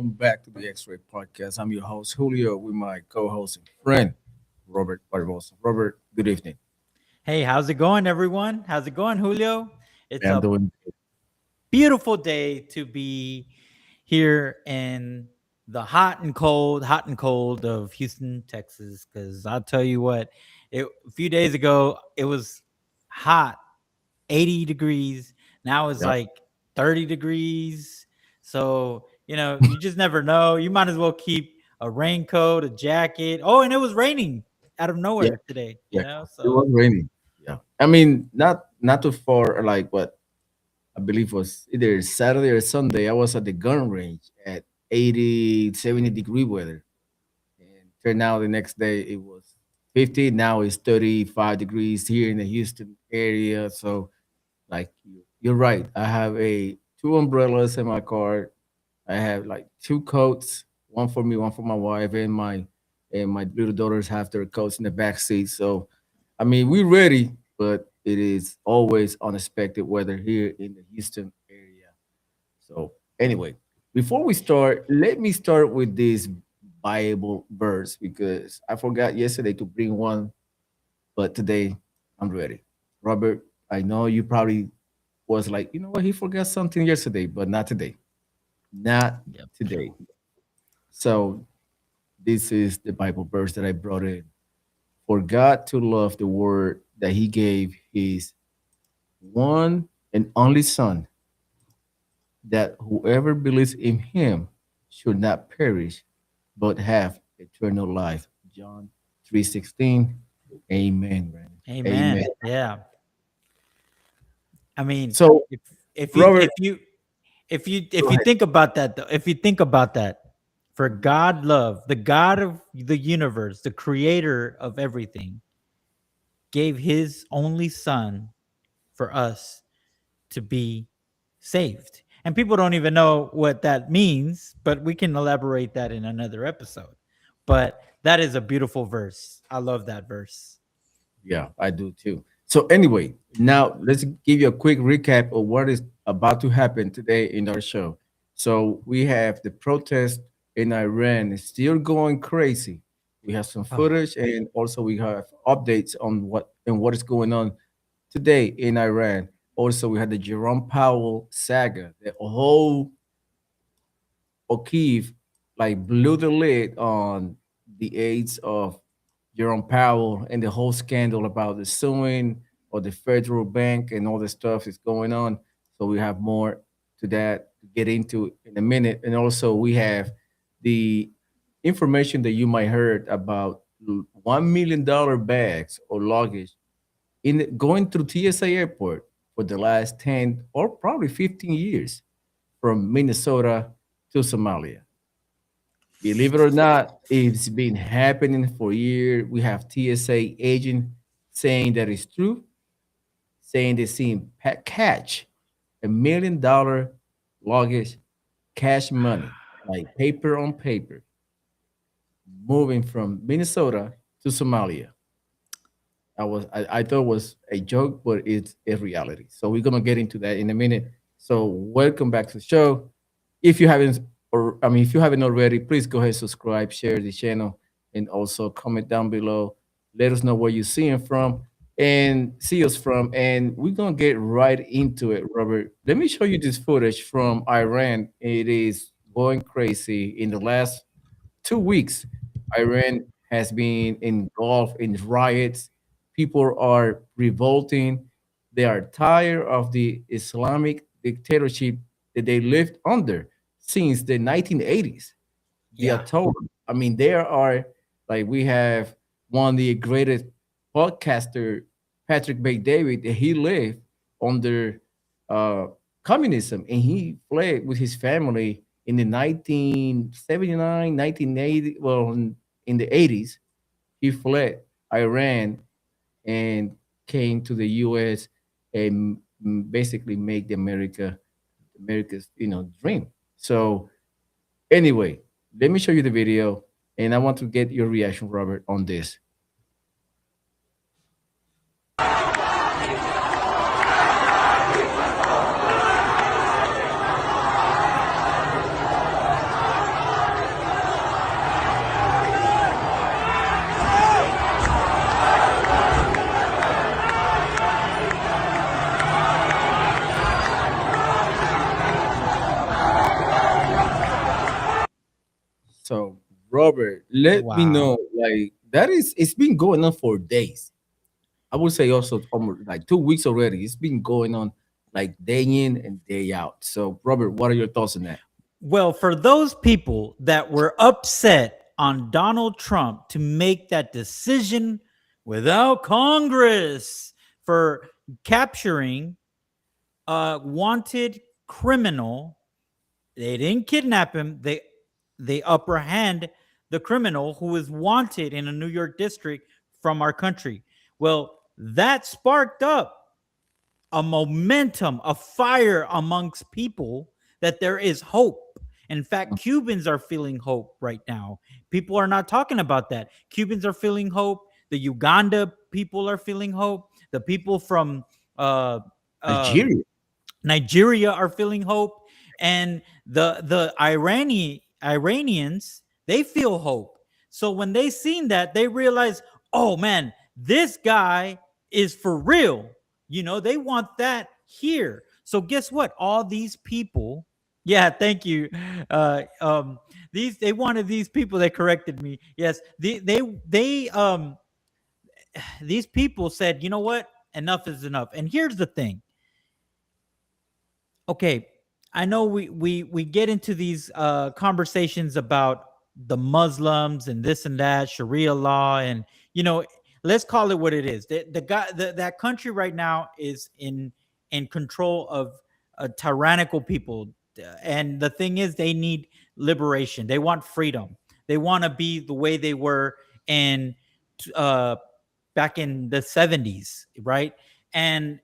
welcome back to the X-Ray Podcast. I'm your host Julio with my co-host and friend Robert Barbosa. Robert, good evening. Hey, how's it going, everyone? How's it going, Julio? It's I'm a doing beautiful day to be here in the hot and cold of Houston, Texas. Because I'll tell you what, a few days ago it was hot, 80 degrees. Now it's yeah, like 30 degrees. So you just never know. You might as well keep a raincoat, a jacket. Oh, and it was raining out of yeah, nowhere today. yeah. It So was raining. Yeah, I mean not too far. Like what I believe was either Saturday or Sunday. I was at the gun range at 80, 70 degree weather, and turned out the next day it was 50. Now it's 35 degrees here in the Houston area. So like you're right. I have a two umbrellas in my car. I have like two coats, one for me, one for my wife, and my little daughters have their coats in the back seat. So I mean we're ready, but it is always unexpected weather here in the Houston area. So anyway, before we start, let me start with this Bible verse because I forgot yesterday to bring one, but today I'm ready. Robert, I know you probably was like, you know what, he forgot something yesterday, but not today. Not yep. today. So this is the Bible verse that I brought in. For God to love the word that he gave his one and only son, that whoever believes in him should not perish, but have eternal life. John 3:16. Amen, Brandon. Amen. Amen. Yeah. I mean, So if if you Robert, if you if you go if you ahead. think about that though, if you think about that, for God love, the God of the universe, the creator of everything, gave his only son for us to be saved. And people don't even know what that means, but we can elaborate that in another episode. But that is a beautiful verse. I love that verse. Yeah, I do too. So anyway, now let's give you a quick recap of what is about to happen today in our show. So we have the protest in Iran is still going crazy. We have some Oh, footage and also we have updates on what is going on today in Iran. Also, we had the Jerome Powell saga. The whole O'Keefe like blew the lid on the aides of Jerome Powell and the whole scandal about the suing of the federal bank and all the stuff is going on. So we have more to that to get into in a minute. And also we have the information that you might heard about $1 million bags or luggage in going through TSA airport for the last 10 or probably 15 years from Minnesota to Somalia. Believe it or not, it's been happening for years. We have TSA agent saying that it's true, saying they seen catch $1 million luggage, cash money, like paper on paper, moving from Minnesota to Somalia. I thought it was a joke, but it's a reality. So we're gonna get into that in a minute. So welcome back to the show. If you haven't, or I mean, if you haven't already, please go ahead, subscribe, share the channel, and also comment down below. Let us know where you're seeing from and see us from, and we're gonna get right into it, Robert. Let me show you this footage from Iran. It is going crazy in the last 2 weeks. Iran has been engulfed in riots. People are revolting. They are tired of the Islamic dictatorship that they lived under since the 1980s. The yeah. Ayatollah. I mean, there are like we have one of the greatest podcaster, Patrick Bay David, that he lived under uh, communism and he fled with his family in the 1979, 1980, well, in the 80s. He fled Iran and came to the US and basically make the America's dream. So anyway, let me show you the video, and I want to get your reaction, Robert, on this. Robert, let me Wow. know. Like that is, it's been going on for days. I would say also almost like 2 weeks already. It's been going on like day in and day out. So, Robert, what are your thoughts on that? Well, for those people that were upset on Donald Trump to make that decision without Congress for capturing a wanted criminal, they didn't kidnap him. They apprehend the criminal who is wanted in a New York district from our country. Well, that sparked up a momentum, a fire amongst people that there is hope. In fact, Cubans are feeling hope right now. People are not talking about that. Cubans are feeling hope. The Uganda people are feeling hope. The people from uh, um, Nigeria. Nigeria are feeling hope, and the Iranians, they feel hope. So when they seen that, they realize, oh man, this guy is for real. They want that here. So guess what? All these people, yeah, thank you. These they wanted these people. They corrected me. Yes, these people said, you know what? Enough is enough. And here's the thing. Okay, I know we get into these conversations about the Muslims and this and that, Sharia law, and you know, let's call it what it is. The guy that country right now is in control of tyrannical people, and the thing is, they need liberation. They want freedom. They want to be the way they were in uh, back in the 70s, right? And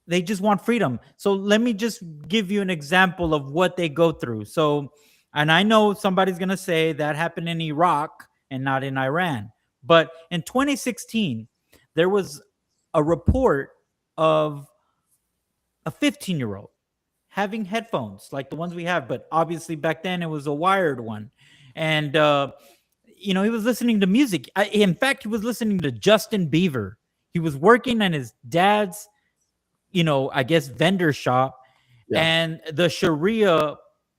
they just want freedom. So let me just give you an example of what they go through. So, and I know somebody's going to say that happened in Iraq and not in Iran. But in 2016, there was a report of a 15-year-old having headphones like the ones we have, but obviously back then it was a wired one. And, he was listening to music. In fact, he was listening to Justin Bieber. He was working in his dad's I guess vendor shop, Yeah. and the Sharia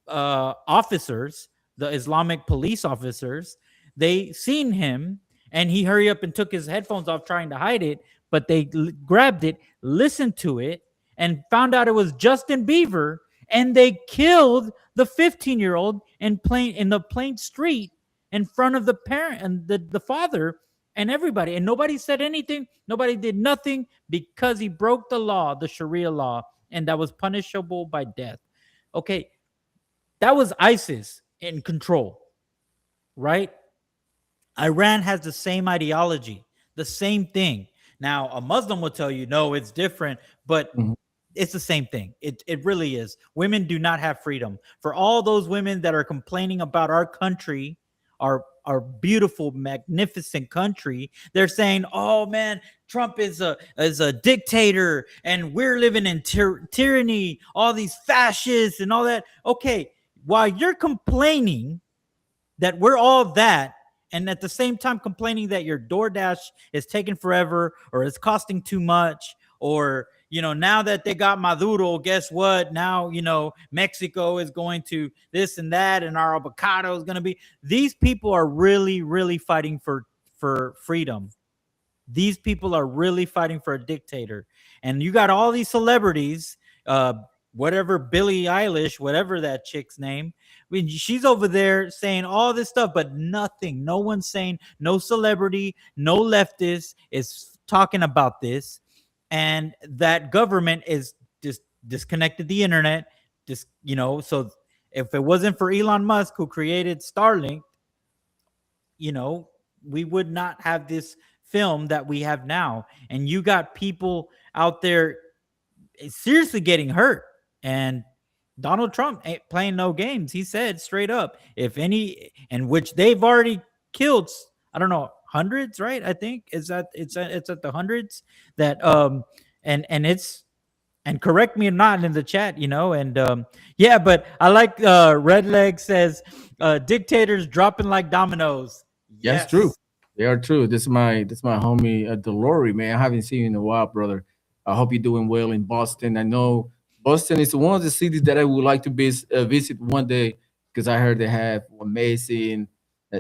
officers, the Islamic police officers, they seen him, and he hurried up and took his headphones off, trying to hide it. But they grabbed it, listened to it, and found out it was Justin Bieber, and they killed the 15-year-old in the plain street in front of the parent and the father and everybody, and nobody said anything. Nobody did nothing because he broke the law, the Sharia law, and that was punishable by death. Okay, that was ISIS in control, right? Iran has the same ideology, the same thing. Now, a Muslim will tell you, no, it's different, but Mhm. it's the same thing. It really is. Women do not have freedom. For all those women that are complaining about our country, our beautiful, magnificent country, they're saying, "Oh man, Trump is a dictator, and we're living in tyranny. All these fascists and all that." Okay, while you're complaining that we're all that, and at the same time complaining that your DoorDash is taking forever, or it's costing too much, or now that they got Maduro, guess what? Now Mexico is going to this and that, and our avocado is going to be. These people are really, really fighting for freedom. These people are really fighting for a dictator. And you got all these celebrities, uh, whatever Billie Eilish, whatever that chick's name. I mean, she's over there saying all this stuff, but nothing. No one's saying, no celebrity, no leftist is talking about this. And that government is just disconnected the internet. So if it wasn't for Elon Musk, who created Starlink, you know, we would not have this film that we have now. And you got people out there seriously getting hurt. And Donald Trump ain't playing no games. He said straight up, if any, and which they've already killed, I don't know, hundreds, right? I think it's at the hundreds that and it's and correct me or not in the chat, and yeah, but I like Red Leg says dictators dropping like dominoes. That's true. Yes. They are true. This my homie Delori, man. I haven't seen you in a while, brother. I hope you're doing well in Boston. I know Boston is one of the cities that I would like to visit one day because I heard they have amazing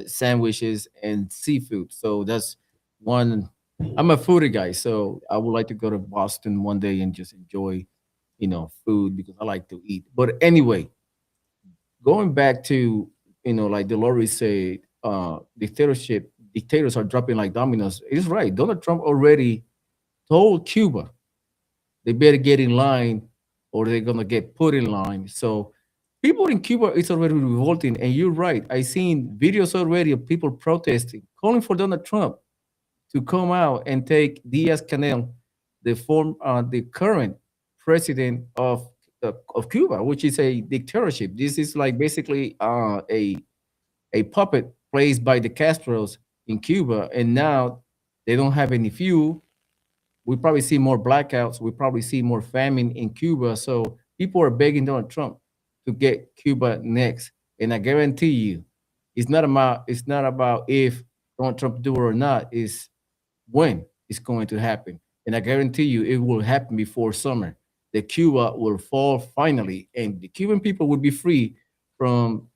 sandwiches and seafood. So that's one. I'm a foodie guy, so I would like to go to Boston one day and just enjoy, food because I like to eat. But anyway, going back to, like Dolores said, dictators are dropping like dominoes. It's right. Donald Trump already told Cuba they better get in line or they're gonna get put in line. So people in Cuba is already revolting, and you're right. I seen videos already of people protesting, calling for Donald Trump to come out and take Diaz Canel, the current president of Cuba, which is a dictatorship. This is like basically a puppet placed by the Castros in Cuba, and now they don't have any fuel. We probably see more blackouts. We probably see more famine in Cuba. So people are begging Donald Trump to get Cuba next. And I guarantee you, it's not about if Donald Trump do it or not. It's when it's going to happen. And I guarantee you, it will happen before summer. The Cuba will fall finally, and the Cuban people will be free from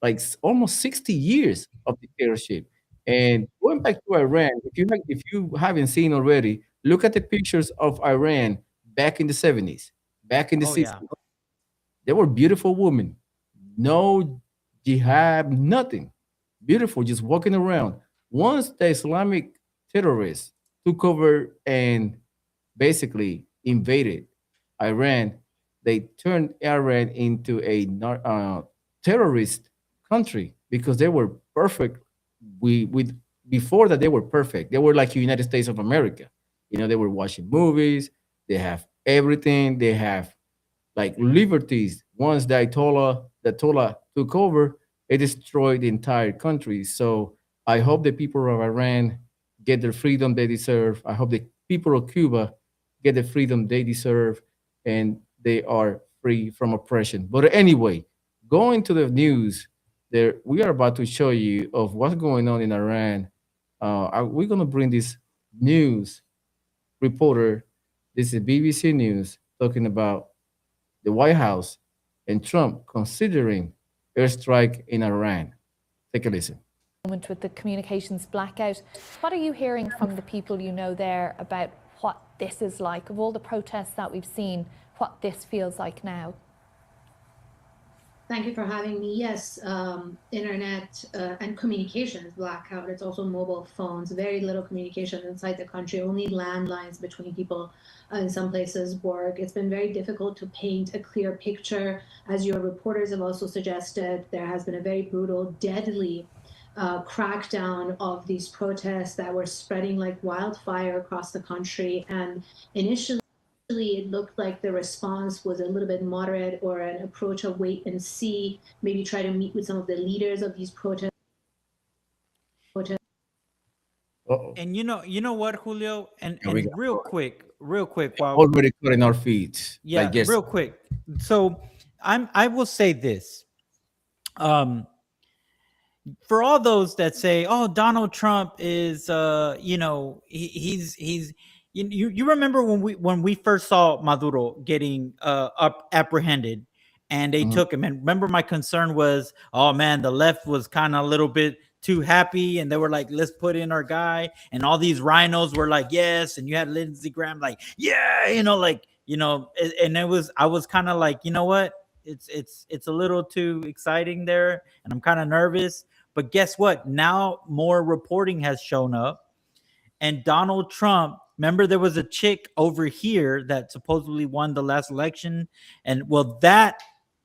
like almost 60 years of dictatorship. And going back to Iran, if you haven't seen already, look at the pictures of Iran back in the 70s, back in the Oh yeah. 60s. They were beautiful women, no jihad, nothing. Beautiful, just walking around. Once the Islamic terrorists took over and basically invaded Iran, they turned Iran into a terrorist country because they were perfect. We before that they were perfect. They were like the United States of America. They were watching movies. They have everything. They have like liberties. Once the Ayatollah took over, it destroyed the entire country. So I hope the people of Iran get the freedom they deserve. I hope the people of Cuba get the freedom they deserve, and they are free from oppression. But anyway, going to the news, there we are about to show you of what's going on in Iran. We're gonna bring this news reporter. This is BBC News talking about the White House and Trump considering airstrike in Iran. Take a listen. Moment with the communications blackout. What are you hearing from the people you know there about what this is like? Of all the protests that we've seen, what this feels like now? Thank you for having me. Yes, internet and communications blackout. It's also mobile phones, very little communication inside the country, only landlines between people in some places work. It's been very difficult to paint a clear picture. As your reporters have also suggested, there has been a very brutal, deadly crackdown of these protests that were spreading like wildfire across the country. And initially, it looked like the response was a little bit moderate or an approach of wait and see, maybe try to meet with some of the leaders of these protests. Uh-oh. And you know what, Julio? And Here we and go. real quick, while Already cutting our feet. yeah, Like, yes. real quick. So I will say this. Um for all those that say, "Oh, Donald Trump is, he's." You remember when we first saw Maduro getting up apprehended, and they Mhm. took him. And remember, my concern was, oh man, the left was kind of a little bit too happy, and they were like, let's put in our guy, and all these rhinos were like, yes, and you had Lindsey Graham like, yeah, and I was kind of like, you know what, it's a little too exciting there, and I'm kind of nervous. But guess what? Now more reporting has shown up, and Donald Trump. Remember, there was a chick over here that supposedly won the last election, and well, that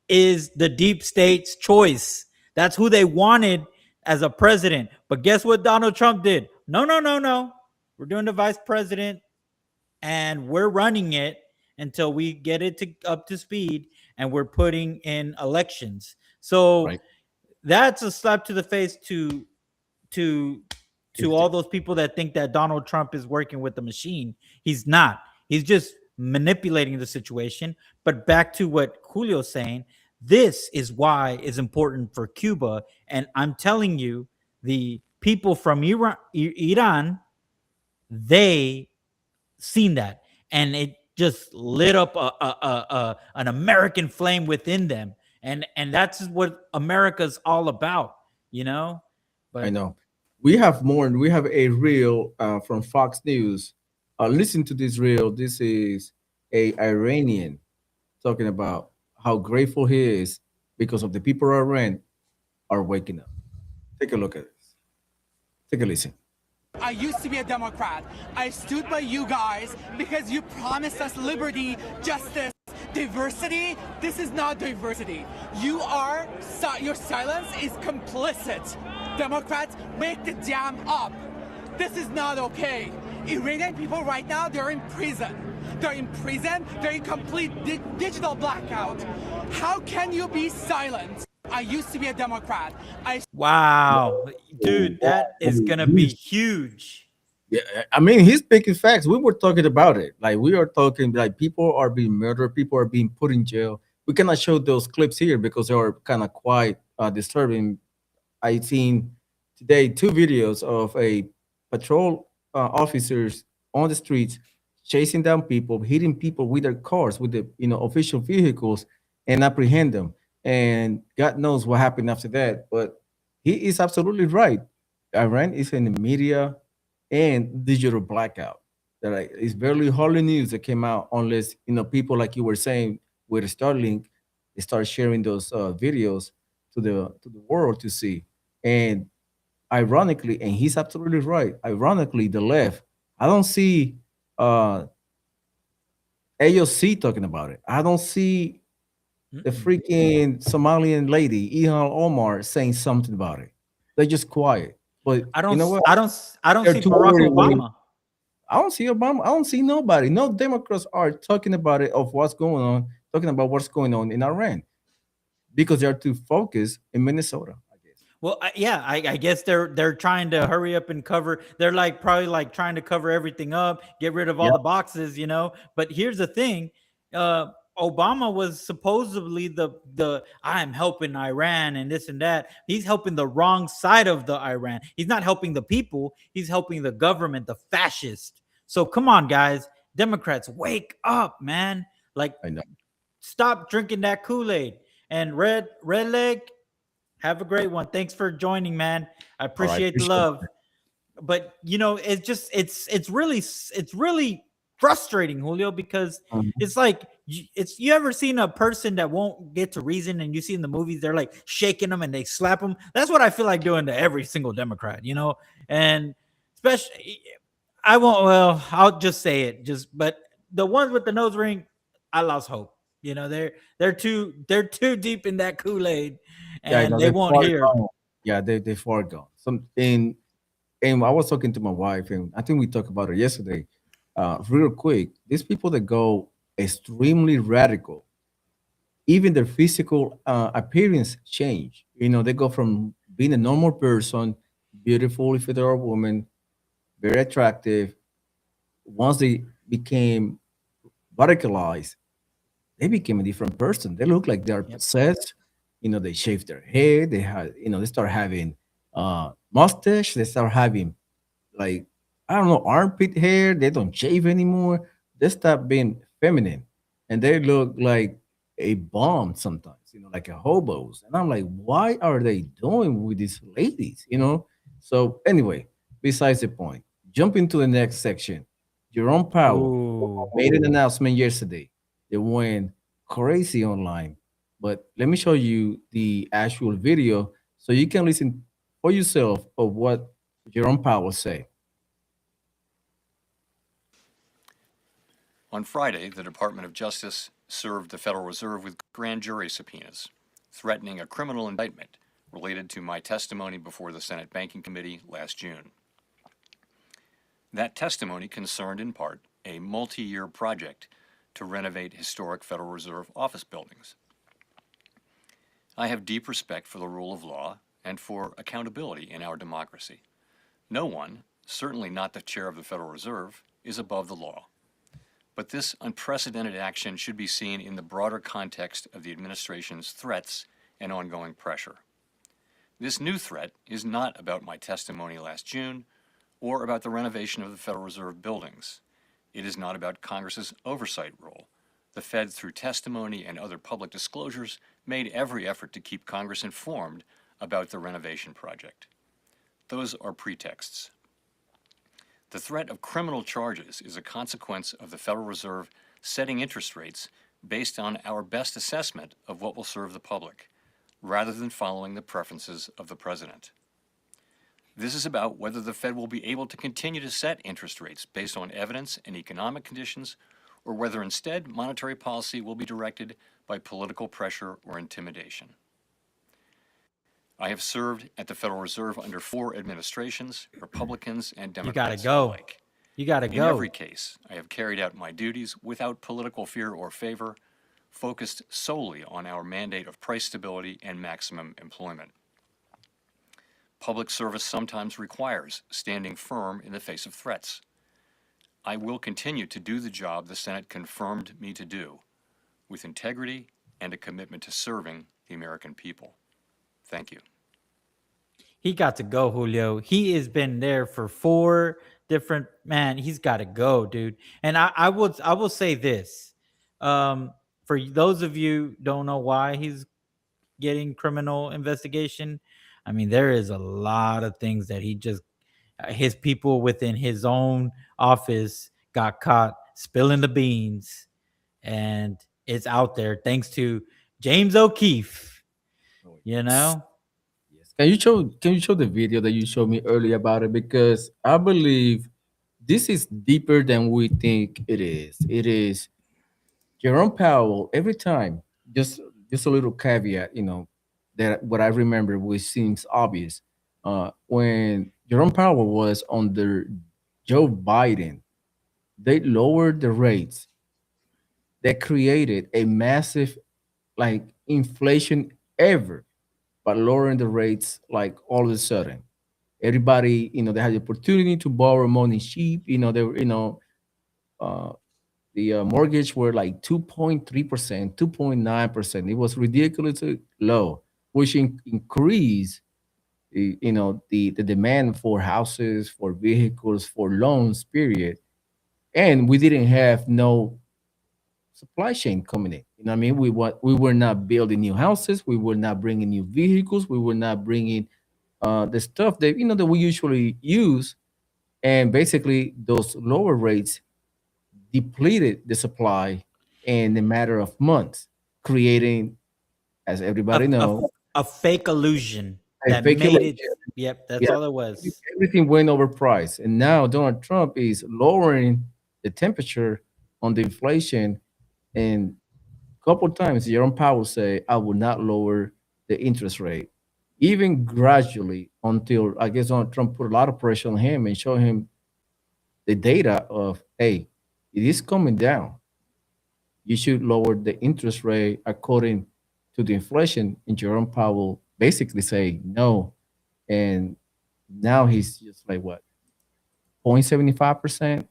is the deep state's choice. That's who they wanted as a president. But guess what Donald Trump did? No, no, no, no. We're doing the vice president, and we're running it until we get it up to speed, and we're putting in elections. So Right. that's a slap to the face to all those people that think that Donald Trump is working with the machine. He's not. He's just manipulating the situation. But back to what Julio's saying, this is why it's important for Cuba. And I'm telling you, the people from Iran, they seen that, and it just lit up an American flame within them. And that's what America's all about, you know. I But know. We have more. We have a reel from Fox News. Listen to this reel. This is a Iranian talking about how grateful he is because of the people of Iran are waking up. Take a look at this. Take a listen. I used to be a Democrat. I stood by you guys because you promised us liberty, justice, diversity. This is not diversity. Your silence is complicit. Democrats, wake the damn up. This is not okay. Iranian people right now, they're in prison. They're in prison. They're in complete digital blackout. How can you be silent? I used to be a Democrat. wow, dude, that is gonna be huge. Yeah, I mean, he's speaking facts. We were talking about it. Like we are talking, like people are being murdered, people are being put in jail. We cannot show those clips here because they are kind of quite disturbing. I seen today two videos of a patrol officers on the streets chasing down people, hitting people with their cars, with the official vehicles, and apprehend them. And God knows what happened after that. But he is absolutely right. Iran is in the media and digital blackout. That like, it's barely hardly news that came out unless people like you were saying with Starlink, they start sharing those videos to the world to see. And ironically, and he's absolutely right. Ironically, the left, I don't see uh AOC talking about it. I don't see the Mm-mm. freaking Somalian lady, Ilhan Omar, saying something about it. They're just quiet. But I you don't, know s- what? I don't, s- I don't They're see too Barack worried when Obama. I don't see Obama. I don't see nobody. No Democrats are talking about it of what's going on, talking about what's going on in Iran because they're too focused in Minnesota, I guess. Well, yeah, I guess they're trying to hurry up and cover. They're like probably like trying to cover everything up, get rid of all Yeah, the boxes, But here's the thing: uh, Obama was supposedly the I'm helping Iran and this and that. He's helping the wrong side of the Iran. He's not helping the people. He's helping the government, the fascist. So come on, guys, Democrats, wake up, man! Like, I know. stop drinking that Kool Aid. And red leg, have a great one. Thanks for joining, man. I All right, appreciate the appreciate love. But it's really frustrating, Julio, because it. it's like you ever seen a person that won't get to reason, and you see in the movies they're like shaking them and they slap them. That's what I feel like doing to every single Democrat. And especially I won't. Well, I'll just say it. But the ones with the nose ring, I lost hope. They're too deep in that Kool Aid, Yeah, I and know they they're won't far hear. gone. Yeah, they far gone. And I was talking to my wife, and I think we talked about it yesterday. Real quick, these people that go extremely radical, even their physical appearance change. They go from being a normal person, beautiful if they're a woman, very attractive. Once they became radicalized, they became a different person. They look like they're Yep. possessed. They shave their hair. They start having mustache. They start having like I don't know armpit hair. They don't shave anymore. They start being feminine, and they look like a bomb sometimes. Like a hobos. And I'm like, why are they doing with these ladies? So anyway, besides the point, jump into the next section. Jerome Powell Ooh. made an announcement yesterday. They went crazy online. But let me show you the actual video so you can listen for yourself of what Jerome Powell say. On Friday, the Department of Justice served the Federal Reserve with grand jury subpoenas, threatening a criminal indictment related to my testimony before the Senate Banking Committee last June. That testimony concerned in part a multi-year project to renovate historic Federal Reserve office buildings. I have deep respect for the rule of law and for accountability in our democracy. No one, certainly not the chair of the Federal Reserve, is above the law. But this unprecedented action should be seen in the broader context of the administration's threats and ongoing pressure. This new threat is not about my testimony last June or about the renovation of the Federal Reserve buildings. It is not about Congress's oversight role. The Fed, through testimony and other public disclosures, made every effort to keep Congress informed about the renovation project. Those are pretexts. The threat of criminal charges is a consequence of the Federal Reserve setting interest rates based on our best assessment of what will serve the public, rather than following the preferences of the president. This is about whether the Fed will be able to continue to set interest rates based on evidence and economic conditions, or whether instead monetary policy will be directed by political pressure or intimidation. I have served at the Federal Reserve under 4 administrations, Republicans and Democrats alike. You gotta In go. every case, I have carried out my duties without political fear or favor, focused solely on our mandate of price stability and maximum employment. Public service sometimes requires standing firm in the face of threats. I will continue to do the job the Senate confirmed me to do, with integrity and a commitment to serving the American people. Thank you. He got to go, Julio. He has been there for 4 different, man, he's got to go, dude. And I will say this. For those of you don't know why he's getting criminal investigation, I mean, there is a lot of things that he just, his people within his own office got caught spilling the beans, and it's out there thanks to James O'Keefe, you know? Can you show the video that you showed me earlier about it? Because I believe this is deeper than we think it is. It is Jerome Powell every time. Just a little caveat, that what I remember, which seems obvious. When Jerome Powell was under Joe Biden, they lowered the rates. That created a massive, like, inflation ever, by lowering the rates, like, all of a sudden. Everybody, they had the opportunity to borrow money cheap. They were, the mortgage were like 2.3%, 2.9%. It was ridiculously low, which increased, the demand for houses, for vehicles, for loans, period. And we didn't have no supply chain coming in. You know what I mean? We were not building new houses. We were not bringing new vehicles. We were not bringing the stuff that we usually use. And basically, those lower rates depleted the supply in a matter of months, creating, as everybody knows, a fake illusion a that fake made illusion. it. Yep, that's all it was. Everything went overpriced, and now Donald Trump is lowering the temperature on the inflation. And a couple of times, Jerome Powell said, "I will not lower the interest rate, even gradually, until I guess Donald Trump put a lot of pressure on him and showed him the data of, hey, it is coming down. You should lower the interest rate according to the inflation." And Jerome Powell basically say no. And now he's just like, what, 0.75%,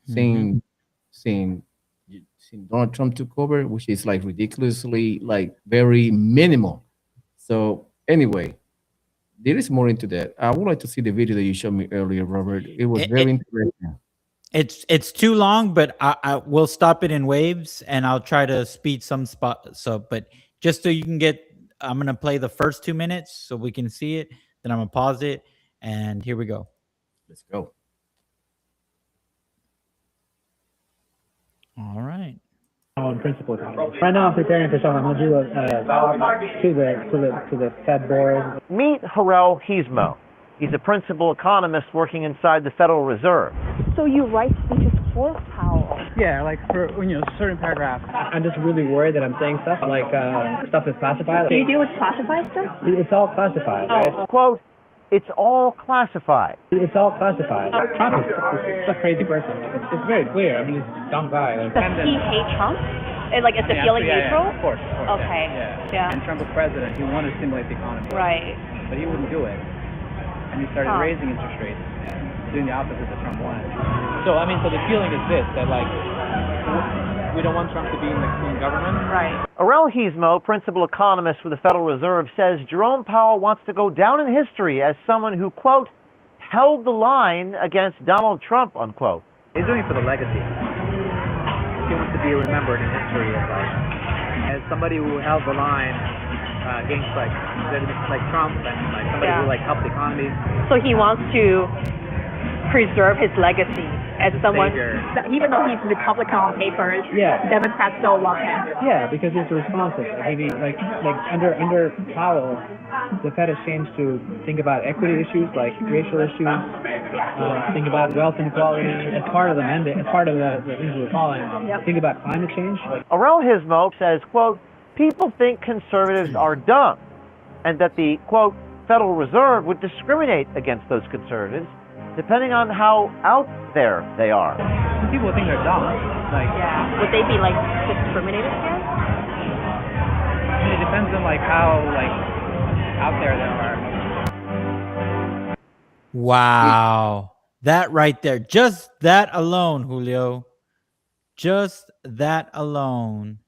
seeing Donald Trump took over, which is like ridiculously, like, very minimal. So anyway, there is more into that. I would like to see the video that you showed me earlier, Robert. It was very interesting. It's too long, but I will stop it in waves, and I'll try to speed some spot. So, but just so you can get, I'm gonna play the first 2 minutes so we can see it. Then I'm gonna pause it, and here we go. Let's go. All right. On principle. Right now, I'm preparing for something. I'm gonna do a talk to the Fed board. Meet Jerome Hizmo. He's a principal economist working inside the Federal Reserve. So you write speeches for Powell? Yeah, like for certain paragraphs. I'm just really worried that I'm saying stuff like stuff is classified. Do you deal with classified stuff? It's all classified. Right? Quote, "It's all classified." It's all classified. Trump is a crazy person. It's very clear. I mean, he's a dumb guy. Does he hate Trump? Like, is it feeling neutral? Of course. Okay. Yeah. And Trump was president. He wanted to stimulate the economy. Right. But he wouldn't do it. And he started raising interest rates, doing the opposite that Trump wanted. So, I mean, so the feeling is this, that, like, we don't want Trump to be in government. Right. Jerome Hizmo, principal economist for the Federal Reserve, says Jerome Powell wants to go down in history as someone who, quote, held the line against Donald Trump, unquote. He's doing it for the legacy. He wants to be remembered in history as somebody who held the line against like Trump and like somebody who like helped the economy. So he wants to preserve his legacy as someone, even though he's Republican on papers, Democrats don't love him. Yeah, because he's responsive. Like under Powell, the Fed has changed to think about equity issues like racial issues, think about wealth inequality as part of the mandate, as part of the things we're following. Think about climate change. Aurel Hismo says, quote, people think conservatives are dumb and that the, quote, Federal Reserve would discriminate against those conservatives depending on how out there they are. People think they're dumb. Like, would they be like discriminated against? I mean, it depends on like how like out there they are. Wow. That right there. Just that alone, Julio. Just that alone.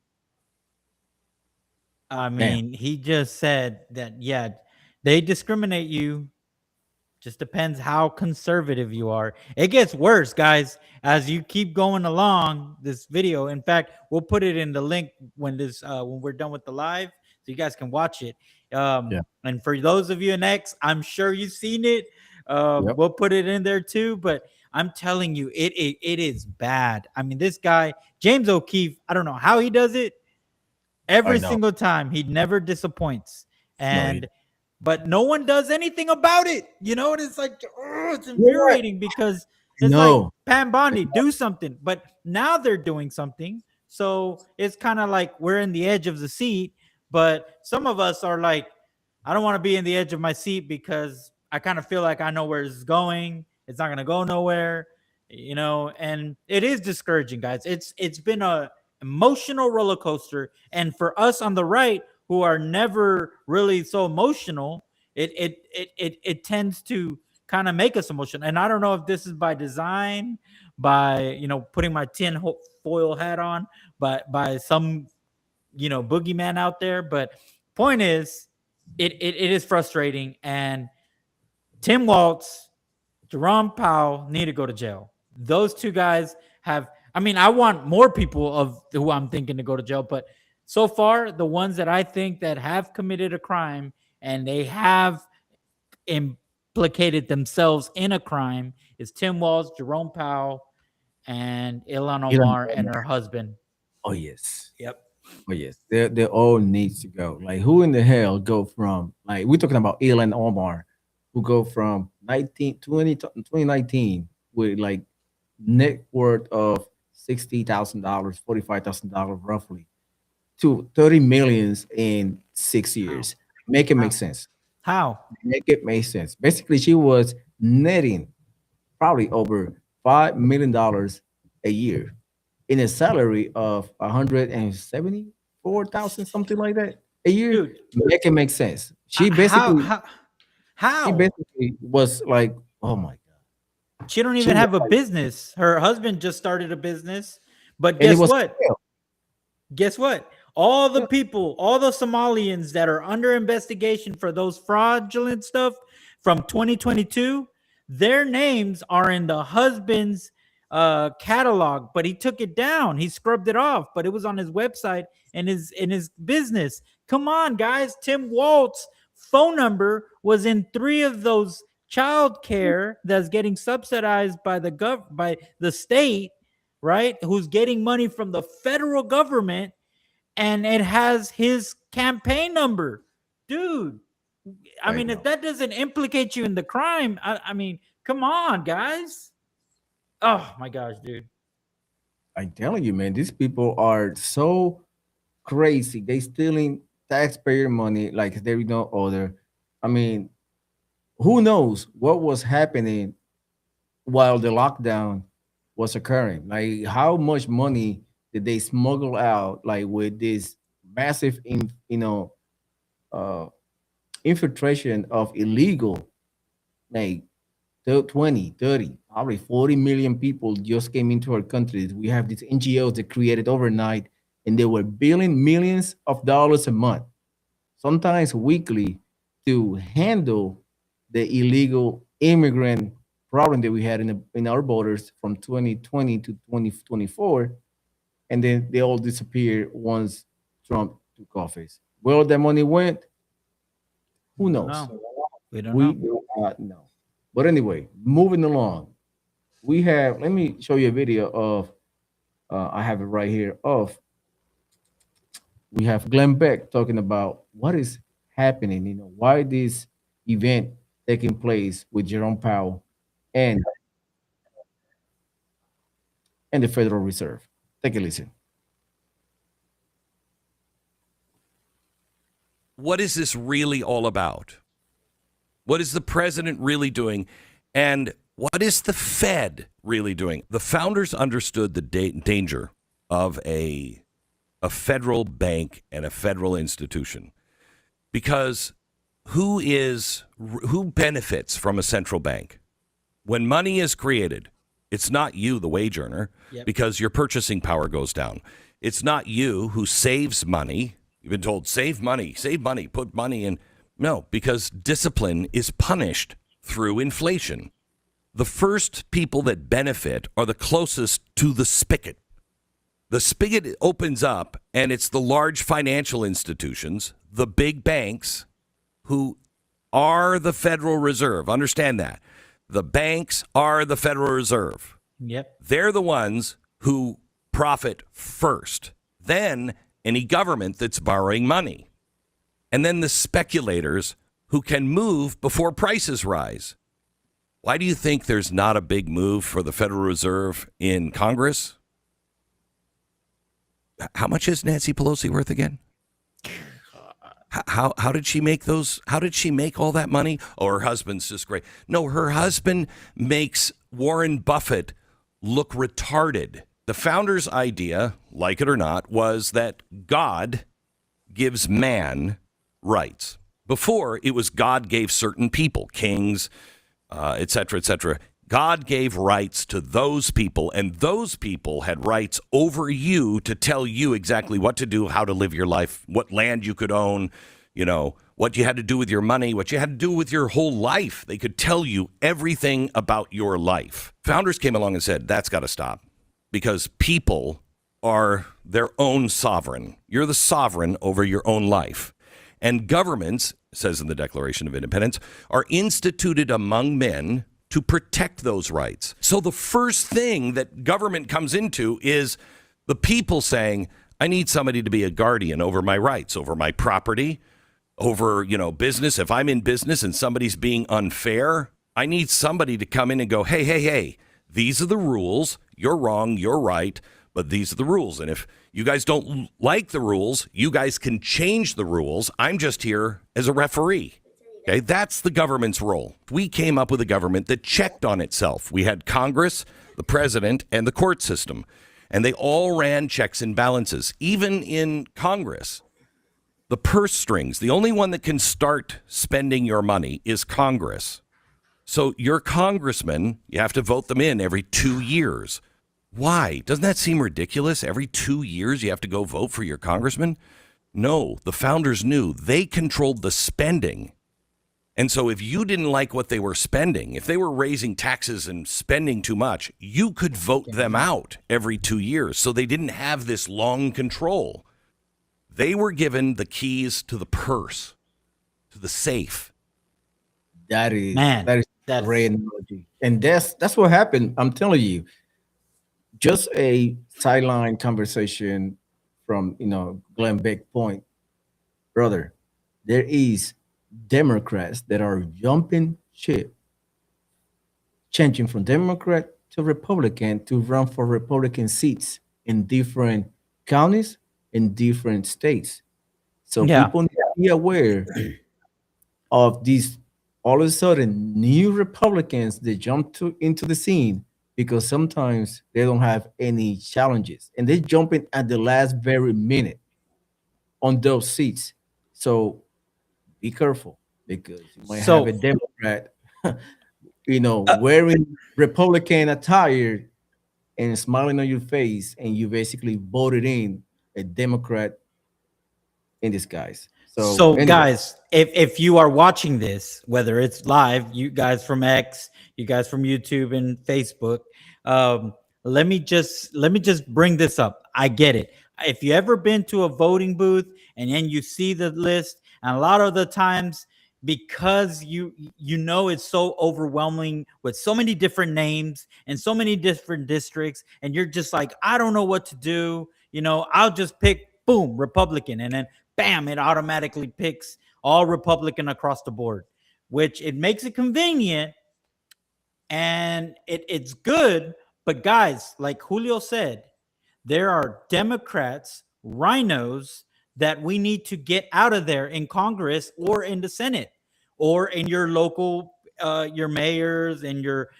I mean, he just said that, yeah, they discriminate you. Just depends how conservative you are. It gets worse, guys, as you keep going along this video. In fact, we'll put it in the link when we're done with the live, so you guys can watch it. And for those of you in X, I'm sure you've seen it. We'll put it in there too. But I'm telling you, it is bad. I mean, this guy, James O'Keefe, I don't know how he does it. Every single time, he never disappoints. But no one does anything about it. You know, and it's like, it's infuriating because it's like, Pam Bondi, do something. But now they're doing something. So it's kind of like we're in the edge of the seat. But some of us are like, I don't want to be in the edge of my seat because I kind of feel like I know where it's going. It's not going to go nowhere, you know, and it is discouraging, guys. It's been a emotional roller coaster. And for us on the right, who are never really so emotional, it tends to kind of make us emotional. And I don't know if this is by design, by, you know, putting my tin foil hat on, but by some, you know, boogeyman out there. But point is, it is frustrating. And Tim Walz, Jerome Powell need to go to jail. Those two guys have, I mean, I want more people of who I'm thinking to go to jail, but so far, the ones that I think that have committed a crime and they have implicated themselves in a crime is Tim Walz, Jerome Powell, and Ilhan Omar and her husband. Oh, yes. Yep. Oh, yes. They all needs to go. Like, who in the hell go from, like, we're talking about Ilhan Omar, who go from 2019 with, like, net worth of $60,000, $45,000 roughly, to 30 millions in 6 years. Make it make sense. How? Make it make sense. Basically, she was netting probably over $5 million a year in a salary of 174,000, something like that a year. Dude, make it make sense. She basically how? She basically was like, oh my God. She don't even have a business. Her husband just started a business. But guess what? Guess what? All the people, all the Somalians that are under investigation for those fraudulent stuff from 2022, their names are in the husband's catalog, but he took it down. He scrubbed it off, but it was on his website and his business. Come on, guys. Tim Walz's phone number was in 3 of those child care that's getting subsidized by the state, right? Who's getting money from the federal government. And it has his campaign number. Dude, I mean, if that doesn't implicate you in the crime, I mean, come on, guys. Oh, my gosh, dude. I'm telling you, man, these people are so crazy. They stealing taxpayer money like there is no other. I mean, who knows what was happening while the lockdown was occurring? Like, how much money did they smuggle out, like, with this massive, infiltration of illegal, like 20, 30, probably 40 million people just came into our country. We have these NGOs that created overnight, and they were billing millions of dollars a month, sometimes weekly, to handle the illegal immigrant problem that we had in our borders from 2020 to 2024. And then they all disappeared once Trump took office. Where the money went, who knows? No, we don't We know. do not know. But anyway, moving along, we have. Let me show you a video of. I have it right here. Of we have Glenn Beck talking about what is happening. Why this event taking place with Jerome Powell and the Federal Reserve. Take a listen. What is this really all about? What is the president really doing? And what is the Fed really doing? The founders understood the danger of a federal bank and a federal institution, because who benefits from a central bank? When money is created, it's not you, the wage earner, because your purchasing power goes down. It's not you who saves money. You've been told, save money, put money in. No, because discipline is punished through inflation. The first people that benefit are the closest to the spigot. The spigot opens up, and it's the large financial institutions, the big banks, who are the Federal Reserve. Understand that. The banks are the Federal Reserve. Yep. They're the ones who profit first. Then any government that's borrowing money. And then the speculators who can move before prices rise. Why do you think there's not a big move for the Federal Reserve in Congress? How much is Nancy Pelosi worth again? How did she make those? How did she make all that money? Oh, her husband's just great. No, her husband makes Warren Buffett look retarded. The founder's idea, like it or not, was that God gives man rights. Before, it was God gave certain people, kings, et cetera, et cetera. God gave rights to those people, and those people had rights over you to tell you exactly what to do, how to live your life, what land you could own, what you had to do with your money, what you had to do with your whole life. They could tell you everything about your life. Founders came along and said, that's got to stop, because people are their own sovereign. You're the sovereign over your own life. And governments, says in the Declaration of Independence, are instituted among men to protect those rights. So the first thing that government comes into is the people saying, I need somebody to be a guardian over my rights, over my property, over, business. If I'm in business and somebody's being unfair, I need somebody to come in and go, hey, these are the rules. You're wrong, you're right, but these are the rules. And if you guys don't like the rules, you guys can change the rules. I'm just here as a referee. Okay, that's the government's role. We came up with a government that checked on itself. We had Congress, the president, and the court system, and they all ran checks and balances. Even in Congress, the purse strings, the only one that can start spending your money is Congress. So your congressman, you have to vote them in every 2 years. Why? Doesn't that seem ridiculous? Every 2 years you have to go vote for your congressman? No, the founders knew they controlled the spending. And so if you didn't like what they were spending, if they were raising taxes and spending too much, you could vote them out every 2 years. So they didn't have this long control. They were given the keys to the purse, to the safe. That is That's great analogy. And that's what happened. I'm telling you, just a sideline conversation from Glenn Beck point, brother. There is Democrats that are jumping ship, changing from Democrat to Republican to run for Republican seats in different counties in different states. So people need to be aware of these all of a sudden new Republicans that jump into the scene, because sometimes they don't have any challenges and they jump in at the last very minute on those seats. So be careful, because you might have a Democrat, wearing Republican attire and smiling on your face, and you basically voted in a Democrat in disguise. So anyway. Guys, if you are watching this, whether it's live, you guys from X, you guys from YouTube and Facebook, let me just bring this up. I get it. if you ever been to a voting booth and then you see the list, and a lot of the times, because you know it's so overwhelming with so many different names and so many different districts, and you're just like, I don't know what to do. I'll just pick, boom, Republican, and then bam, it automatically picks all Republican across the board, which it makes it convenient and it's good. But guys, like Julio said, there are Democrats, rhinos, that we need to get out of there in Congress or in the Senate or in your local, your mayors and your,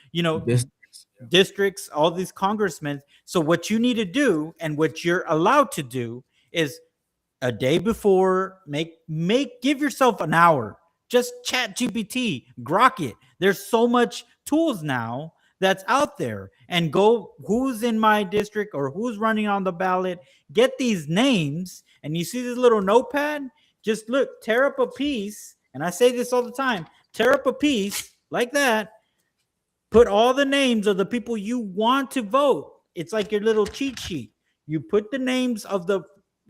districts, all these congressmen. So what you need to do and what you're allowed to do is a day before, give yourself an hour. Just chat GPT, grok it. There's so much tools now that's out there, and go who's in my district or who's running on the ballot. Get these names, and you see this little notepad. Just look, tear up a piece, and I say this all the time. Tear up a piece like that. Put all the names of the people you want to vote. It's like your little cheat sheet. You put the names of the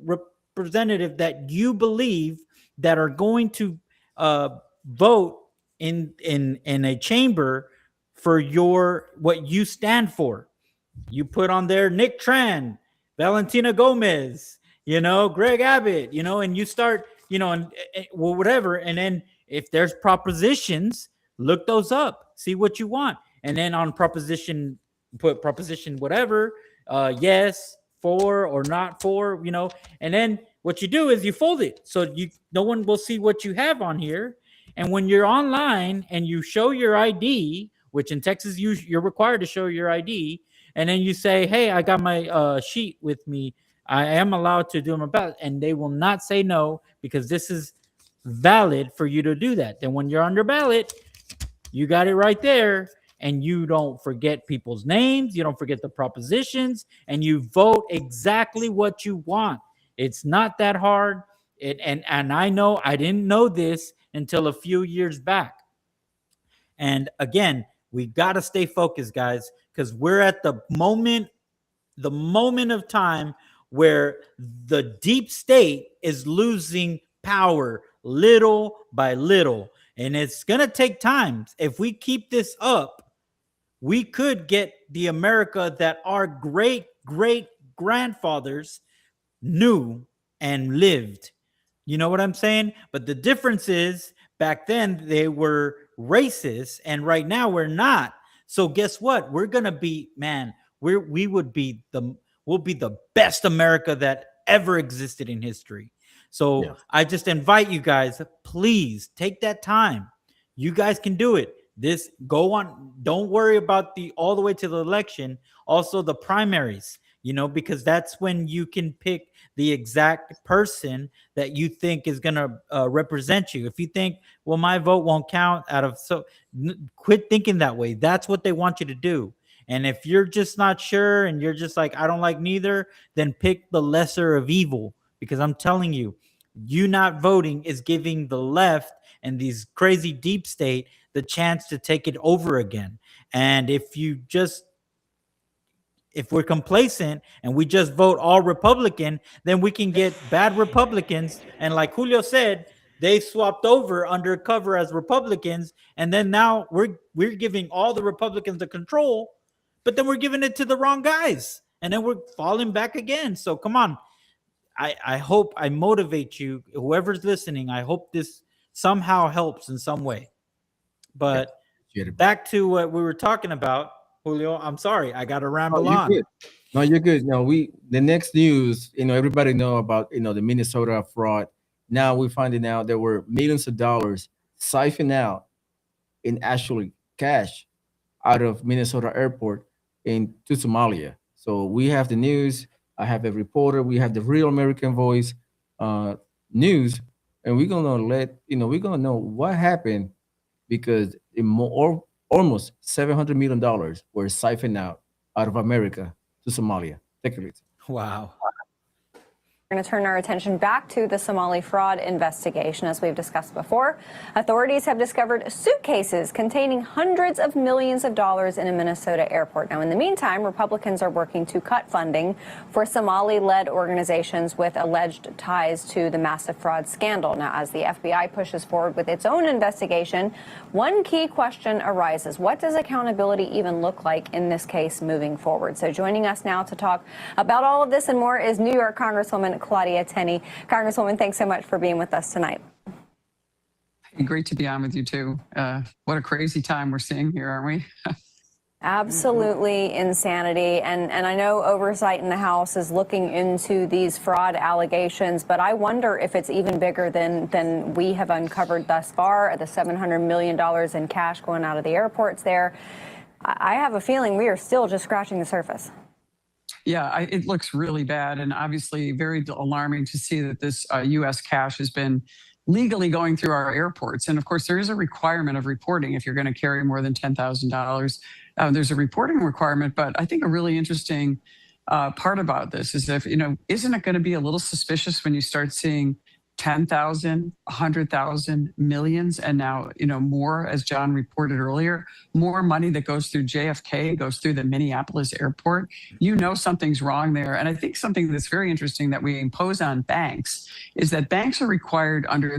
representative that you believe that are going to vote in a chamber for what you stand for. You put on there Nick Tran, Valentina Gomez, Greg Abbott, and you start, and whatever. And then if there's propositions, look those up, see what you want. And then on proposition, put proposition whatever, yes, for or not for, and then what you do is you fold it so no one will see what you have on here. And when you're online and you show your ID, which in Texas you're required to show your ID, and then you say, hey, I got my sheet with me, I am allowed to do my ballot, and they will not say no, because this is valid for you to do that. Then when you're on your ballot, you got it right there, and you don't forget people's names, you don't forget the propositions, and you vote exactly what you want. It's not that hard. And I know I didn't know this until a few years back. And again, we got to stay focused, guys, because we're at the moment of time where the deep state is losing power little by little. And it's going to take time. If we keep this up, we could get the America that our great grandfathers knew and lived. You know what I'm saying? But the difference is, back then they were racist, and right now we're not. So guess what? We're gonna be, we'll be the best America that ever existed in history. So yeah. I just invite you guys, please take that time. You guys can do it. Go on. Don't worry about all the way to the election. Also the primaries, because that's when you can pick the exact person that you think is going to represent you. If you think, well, my vote won't count quit thinking that way. That's what they want you to do. And if you're just not sure and you're just like, I don't like neither, then pick the lesser of evil, because I'm telling you, you not voting is giving the left and these crazy deep state the chance to take it over again. And if we're complacent and we just vote all Republican, then we can get bad Republicans. And like Julio said, they swapped over undercover as Republicans. And then now we're giving all the Republicans the control, but then we're giving it to the wrong guys. And then we're falling back again. So come on. I hope I motivate you, whoever's listening. I hope this somehow helps in some way. But back to what we were talking about, Julio, I'm sorry, I got to ramble on. Good. No, you're good. No, the next news, everybody know about, the Minnesota fraud. Now we're finding out there were millions of dollars siphoned out in actually cash out of Minnesota airport to Somalia. So we have the news. I have a reporter. We have the Real American Voice news, and we're gonna we're gonna know what happened, because almost $700 million were siphoned out of America to Somalia. Take a listen. Wow. We're going to turn our attention back to the Somali fraud investigation. As we've discussed before, authorities have discovered suitcases containing hundreds of millions of dollars in a Minnesota airport. Now, in the meantime, Republicans are working to cut funding for Somali-led organizations with alleged ties to the massive fraud scandal. Now, as the FBI pushes forward with its own investigation, one key question arises. What does accountability even look like in this case moving forward? So joining us now to talk about all of this and more is New York Congresswoman Claudia Tenney. Congresswoman, thanks so much for being with us tonight. Great to be on with you, too. What a crazy time we're seeing here, aren't we? Absolutely insanity. And I know oversight in the House is looking into these fraud allegations, but I wonder if it's even bigger than we have uncovered thus far, the $700 million in cash going out of the airports there. I have a feeling we are still just scratching the surface. Yeah, it looks really bad, and obviously very alarming to see that this U.S. cash has been legally going through our airports. And of course, there is a requirement of reporting if you're going to carry more than $10,000. There's a reporting requirement, but I think a really interesting part about this is isn't it going to be a little suspicious when you start seeing 10,000, 100,000, millions, and now, more, as John reported earlier, more money that goes through JFK, goes through the Minneapolis airport. Something's wrong there. And I think something that's very interesting that we impose on banks is that banks are required under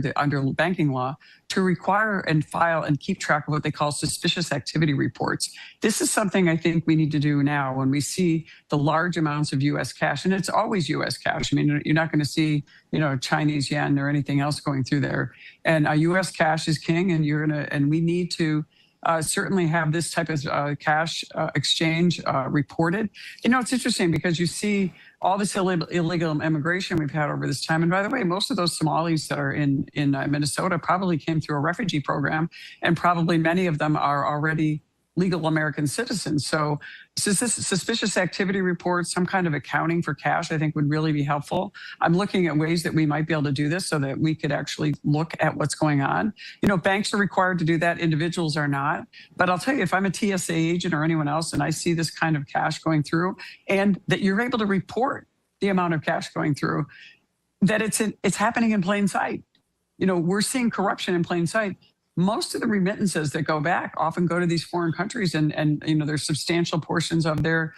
banking law to require and file and keep track of what they call suspicious activity reports. This is something I think we need to do now when we see the large amounts of U.S. cash, and it's always U.S. cash. I mean, you're not going to see, Chinese yen or anything else going through there. And U.S. cash is king, and we need to certainly have this type of cash exchange reported. It's interesting because you see all this illegal immigration we've had over this time. And by the way, most of those Somalis that are in Minnesota probably came through a refugee program, and probably many of them are already legal American citizens. So suspicious activity reports, some kind of accounting for cash, I think would really be helpful. I'm looking at ways that we might be able to do this so that we could actually look at what's going on. Banks are required to do that. Individuals are not. But I'll tell you, if I'm a TSA agent or anyone else and I see this kind of cash going through, and that you're able to report the amount of cash going through, that it's happening in plain sight. We're seeing corruption in plain sight. Most of the remittances that go back often go to these foreign countries, and there's substantial portions of their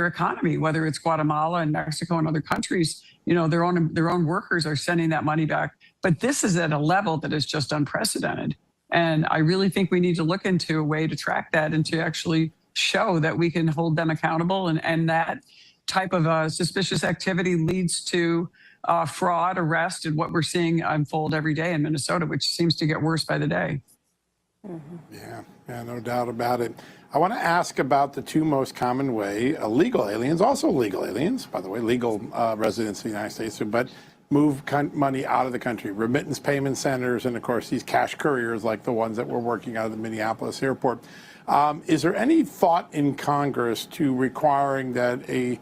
economy, whether it's Guatemala and Mexico and other countries. Their own workers are sending that money back. But this is at a level that is just unprecedented. And I really think we need to look into a way to track that and to actually show that we can hold them accountable, and that type of suspicious activity leads to fraud, arrest, and what we're seeing unfold every day in Minnesota, which seems to get worse by the day. Yeah, no doubt about it. I want to ask about the two most common way illegal aliens, also legal aliens, by the way, legal residents of the United States, but move money out of the country, remittance payment centers, and of course these cash couriers like the ones that we're working out of the Minneapolis airport. Is there any thought in Congress to requiring that a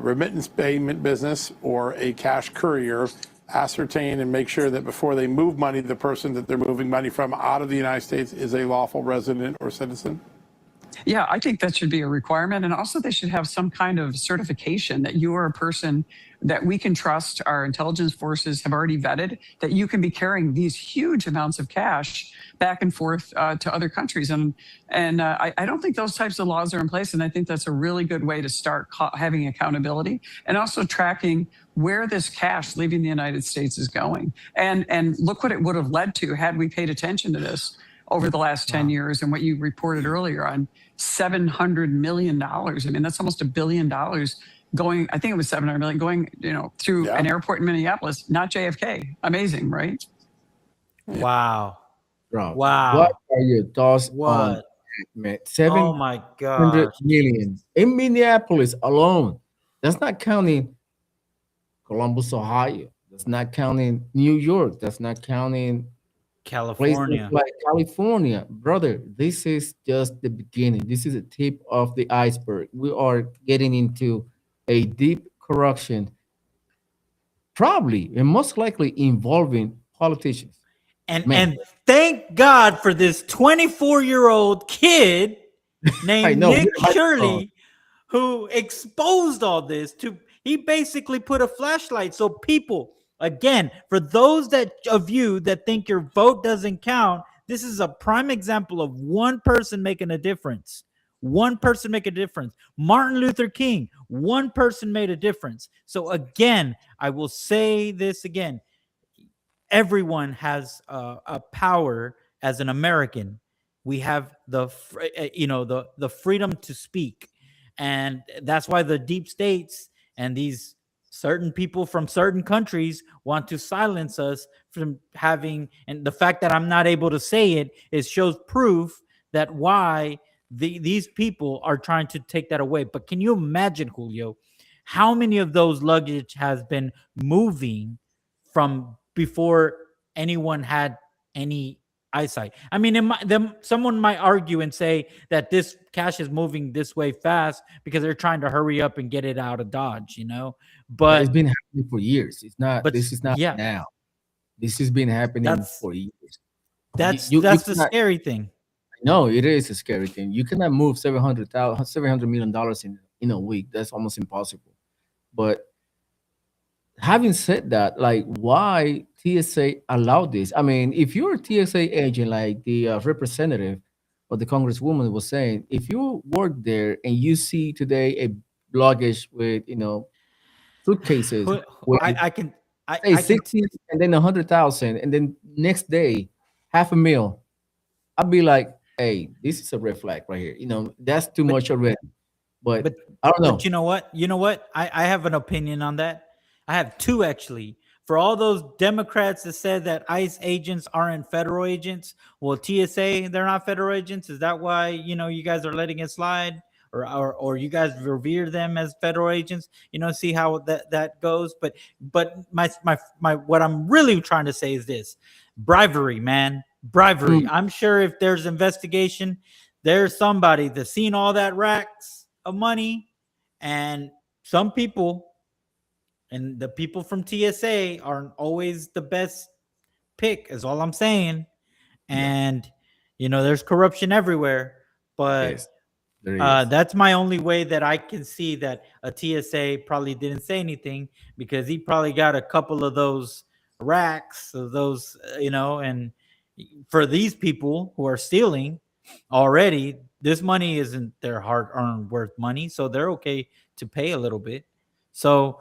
remittance payment business or a cash courier ascertain and make sure that before they move money, the person that they're moving money from out of the United States is a lawful resident or citizen? Yeah, I think that should be a requirement. And also they should have some kind of certification that you are a person that we can trust, our intelligence forces have already vetted, that you can be carrying these huge amounts of cash back and forth to other countries. And I don't think those types of laws are in place. And I think that's a really good way to start having accountability and also tracking where this cash leaving the United States is going. And look what it would have led to had we paid attention to this over the last 10 years, and what you reported earlier on $700 million. I mean, that's almost $1 billion going, I think it was 700 million going, through an airport in Minneapolis, not JFK. Amazing, right? Wow. Bro, Wow. what are your thoughts on What? man? Oh my 700 gosh. million in Minneapolis alone. That's not counting Columbus, Ohio. That's not counting New York. That's not counting places California. like California. Brother, this is just the beginning. This is the tip of the iceberg. We are getting into a deep corruption, probably and most likely involving politicians. And thank God for this 24-year-old kid named know, Nick you're right. Shirley, who exposed all this. He basically put a flashlight. So people, again, for those of you that think your vote doesn't count, this is a prime example of one person making a difference. One person make a difference. Martin Luther King, one person made a difference. So again, I will say this again. Everyone has a power as an American. We have the freedom to speak, and that's why the deep states and these certain people from certain countries want to silence us from having. And the fact that I'm not able to say it shows proof that why these people are trying to take that away. But can you imagine, Julio, how many of those luggage has been moving from before anyone had any eyesight? I mean, someone might argue and say that this cash is moving this way fast because they're trying to hurry up and get it out of Dodge, But it's But been happening for years. It's not. but This is not yeah, now. This has been happening that's for years. that's You that's the cannot. scary thing. No, it is a scary thing. You cannot move $700 million in a week. That's almost impossible. But having said that, like, why TSA allowed this? I mean, if you're a TSA agent, like the representative or the congresswoman was saying, if you work there and you see today a luggage with, suitcases with I can say I can 60 and then 100,000, and then next day half a mil, I'd be like, hey, this is a red flag right here. That's too but much already. But But I don't but know. you know what? You know what? I have an opinion on that. I have two actually. For all those Democrats that said that ICE agents aren't federal agents, well, TSA, they're not federal agents. Is that why you guys are letting it slide? Or you guys revere them as federal agents? See how that goes. But my what I'm really trying to say is this: bribery, man, bribery. Mm, I'm sure if there's investigation, there's somebody that's seen all that racks of money, and some people, and the people from TSA aren't always the best pick, is all I'm saying. yeah. And there's corruption everywhere, but Yes, there is. that's my only way that I can see that a TSA probably didn't say anything, because he probably got a couple of those racks of those, and for these people who are stealing already, this money isn't their hard-earned worth money, so they're okay to pay a little bit. So,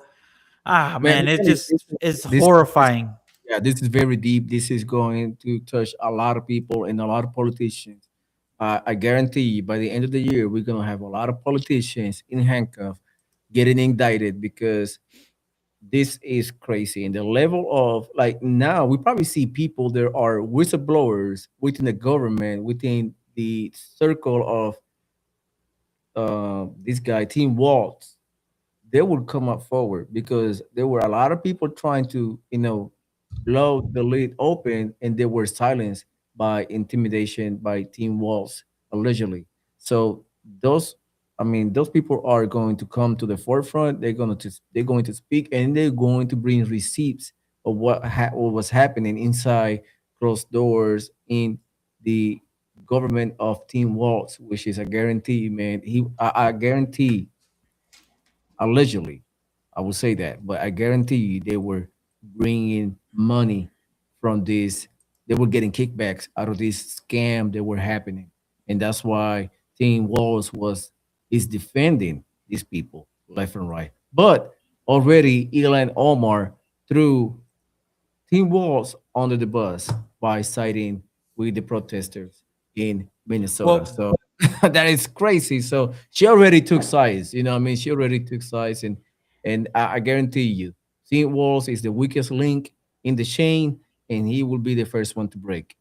Man, man, it again, just is this horrifying. yeah, this is very deep. This is going to touch a lot of people and a lot of politicians. I guarantee you, by the end of the year, we're gonna have a lot of politicians in handcuffs getting indicted, because this is crazy. And the level of, like, now we probably see people, there are whistleblowers within the government, within the circle of this guy, Tim Waltz. They would come up forward because there were a lot of people trying to, blow the lid open, and they were silenced by intimidation by Team Walls, allegedly. So those, I mean, those people are going to come to the forefront. They're going to speak, and they're going to bring receipts of what was happening inside closed doors in the government of Team Waltz, which is a guarantee, man. I guarantee, allegedly, I will say that, but I guarantee you they were bringing money from this. They were getting kickbacks out of this scam that were happening, and that's why Team Walls is defending these people left and right. But already Elon Omar threw Team Walls under the bus by siding with the protesters in Minnesota. Well, So that is crazy. So she already took sides. I mean, she already took sides, and I guarantee you, Team Walls is the weakest link in the chain, and he will be the first one to break.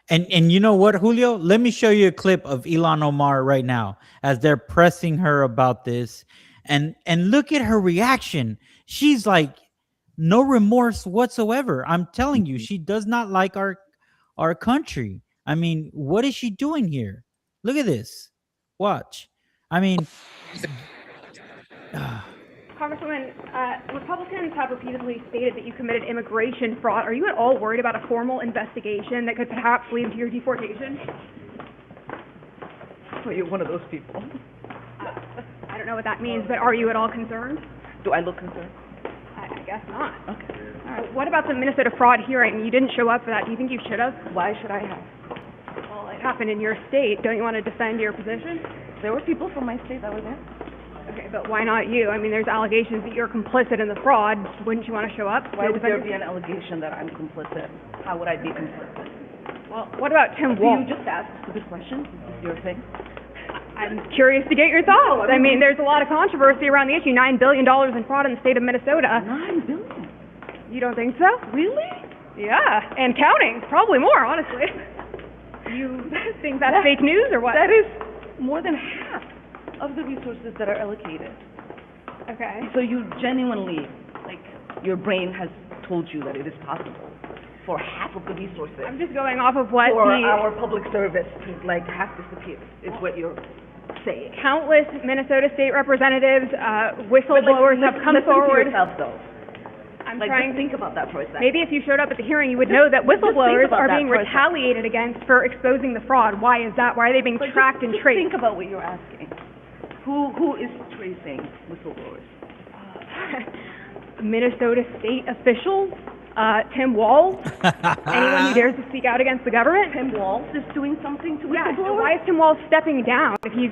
and you know what, Julio? Let me show you a clip of Elon Omar right now as they're pressing her about this, and look at her reaction. She's like, no remorse whatsoever. I'm telling you, she does not like our country. I mean, what is she doing here? Look at this. Watch. I mean, Congresswoman, Republicans have repeatedly stated that you committed immigration fraud. Are you at all worried about a formal investigation that could perhaps lead to your deportation? Well, you're one of those people. I don't know what that means, but are you at all concerned? Do I look concerned? I guess not. Okay. All right. What about the Minnesota fraud hearing? You didn't show up for that. Do you think you should have? Why should I have? Well, it happened in your state. Don't you want to defend your position? There were people from my state that were there. Okay, but why not you? I mean, there's allegations that you're complicit in the fraud. Wouldn't you want to show up? Why would there be an allegation that I'm complicit? How would I be complicit? Well, what about Tim Do Walsh? you just ask stupid questions? Is this your thing? I'm curious to get your thoughts. I mean, there's a lot of controversy around the issue. $9 billion in fraud in the state of Minnesota. $9 billion? You don't think so? Really? Yeah, and counting. Probably more, honestly. You think that's fake news or what? That is more than half of the resources that are allocated. Okay. So you genuinely, like, your brain has told you that it is possible for half of the resources. I'm just going off of what for our public service to, like, half disappear, is what you're saying. Countless Minnesota state representatives, whistleblowers have come forward. Listen to yourself, though. I'm like, trying just think about that for a second. Maybe if you showed up at the hearing, you would know that whistleblowers are being retaliated against for exposing the fraud. Why is that? Why are they being tracked and traced? Think about what you're asking. Who is tracing whistleblowers? Minnesota state officials, Tim Walz, anyone who dares to speak out against the government. Tim Walz is doing something to whistleblowers? Yeah, so why is Tim Walz stepping down if he's,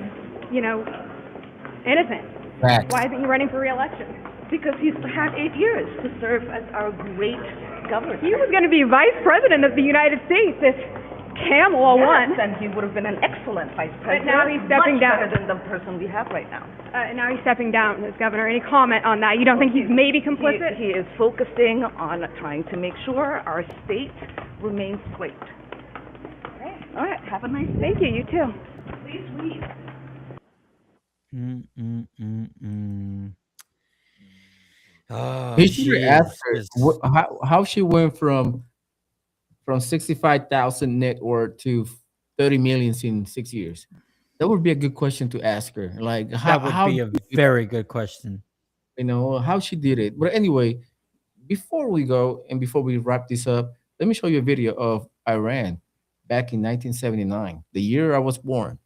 innocent? Facts. Why isn't he running for re-election? Because he's had 8 years to serve as our great governor. He was going to be vice president of the United States if Kamala won. Yes, and he would have been an excellent vice president. But now he's stepping down. Much better than the person we have right now. And now he's stepping down as governor. Any comment on that? You don't think he's maybe complicit? He is focusing on trying to make sure our state remains great. Okay. All right. Have a nice day. Thank you. You too. Please read. Oh, He should have asked her Jesus. how she went from 65,000 net worth to 30 million in 6 years. That would be a good question to ask her. Like That would be a very good question. How she did it. But anyway, before we go and before we wrap this up, let me show you a video of Iran back in 1979, the year I was born.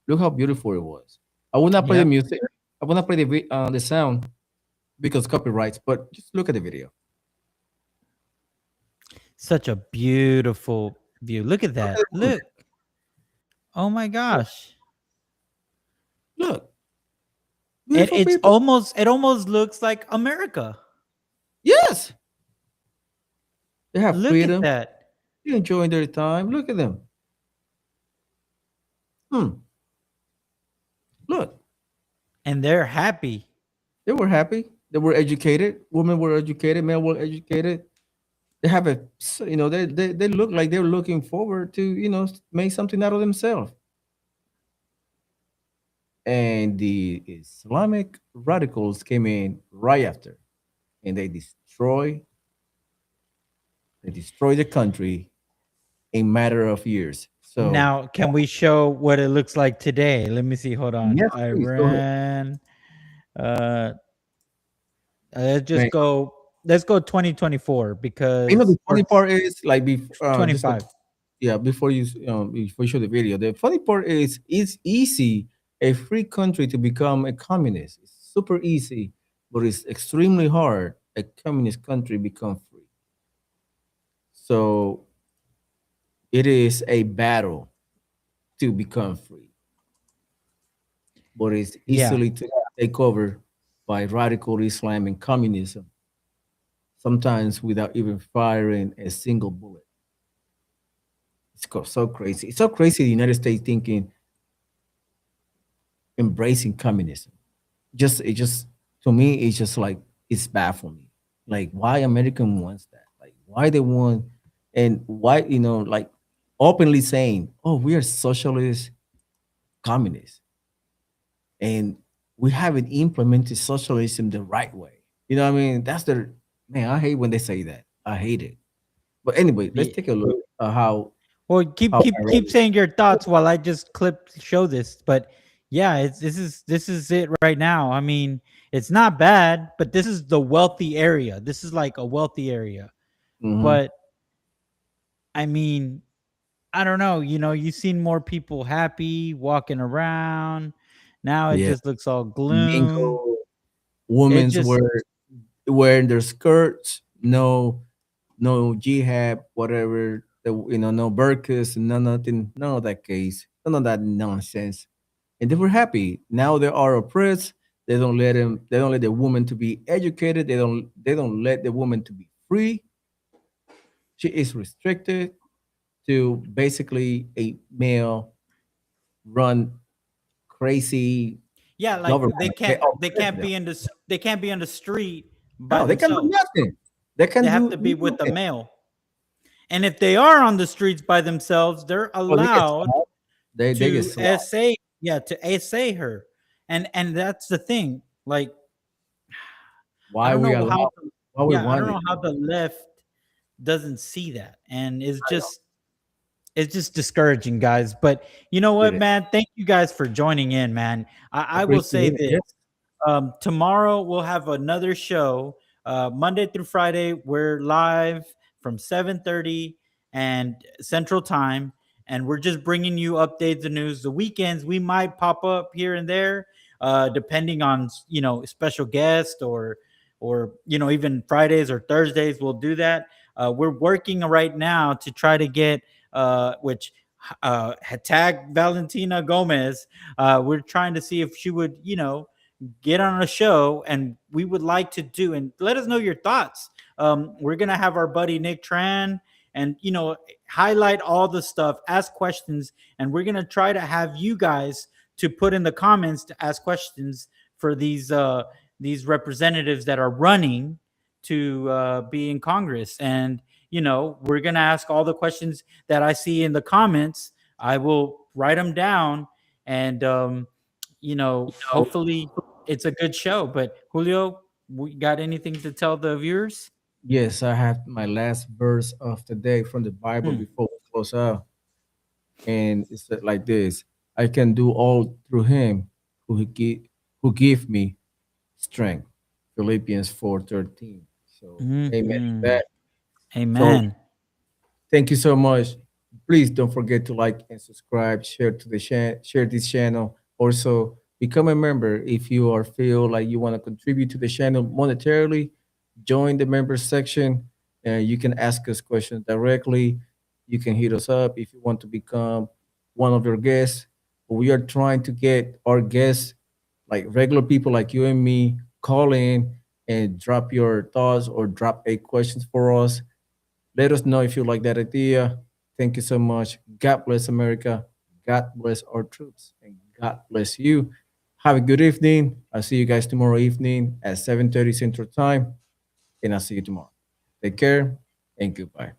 Look how beautiful it was. I will not play the music. I will not play the sound because copyrights, but just look at the video. Such a beautiful view. Look at that. Look. Oh my gosh. Look. It almost looks like America. Yes. They have Look freedom. at that. They're enjoying their time. Look at them. Look. And they're happy. They were happy. They were educated. Women were educated. Men were educated. They have they look like they're looking forward to, make something out of themselves. And the Islamic radicals came in right after, and they destroy the country in a matter of years. So now, can we show what it looks like today? Let me see. Hold on. Yes, please, go Iran. Let's go 2024 because the funny part is like 25. Before you show the video, the funny part is it's easy a free country to become a communist. It's super easy, but it's extremely hard a communist country become free. So it is a battle to become free, but it's easily to take over by radical Islam and communism, sometimes without even firing a single bullet. It's so crazy. It's so crazy the United States embracing communism. To me, it's just like, it's baffling me. Like, why American wants that? Like, why they want, and why, like openly saying, oh, we are socialist communists. And we haven't implemented socialism the right way. You know what I mean? Man, I hate when they say that. I hate it. But anyway, let's take a look at how. Well, keep saying your thoughts while I just show this. But yeah, this is it right now. I mean, it's not bad, but this is the wealthy area. This is like a wealthy area. Mhm. But I mean, I don't know. You've seen more people happy walking around. Now it just looks all gloom. Mingle. It Women's just were wearing their skirts, no jihad, whatever, no burkas, none of that case, none of that nonsense. And they were happy. Now they are oppressed. They don't let the woman to be educated. They don't let the woman to be free. She is restricted to basically a male run crazy yeah, like government. they can't be in the they can't be on the street by No, they can do themselves. nothing. They They can have do to be with a nothing. male. And if they are on the streets by themselves, they're Oh, they get allowed slapped. They get to slapped. essay, yeah, to essay her. And that's the thing. Like, I Why don't we know allow? Why we I don't want it? know how the left doesn't see that. And it's just discouraging, guys. But you know It what, is. man? Thank you guys for joining in, man. I will say Appreciate it. this. Yes. Tomorrow we'll have another show. Monday through Friday, we're live from 7:30 and Central Time, and we're just bringing you updates and news. The weekends we might pop up here and there, depending on special guest or even Fridays or Thursdays. We'll do that. We're working right now to try to get which tag Valentina Gomez. We're trying to see if she would get on a show, and we would like to do and let us know your thoughts. We're gonna have our buddy Nick Tran and highlight all the stuff, ask questions, and we're gonna try to have you guys to put in the comments to ask questions for these representatives that are running to be in Congress. And we're gonna ask all the questions that I see in the comments. I will write them down, and hopefully it's a good show. But Julio, we got anything to tell the viewers? Yes, I have my last verse of the day from the Bible before we close out, and it's like this: I can do all through Him who give me strength. Philippians 4:13. So, amen to Mhm. that. So, Amen. thank you so much. Please don't forget to like and subscribe, share this channel. Also, become a member if you are feel like you want to contribute to the channel monetarily. Join the members section, and you can ask us questions directly. You can hit us up if you want to become one of your guests. We are trying to get our guests, like regular people like you and me, call in and drop your thoughts or drop a questions for us. Let us know if you like that idea. Thank you so much. God bless America. God bless our troops. And God bless you. Have a good evening. I'll see you guys tomorrow evening at 7:30 Central Time. And I'll see you tomorrow. Take care and goodbye.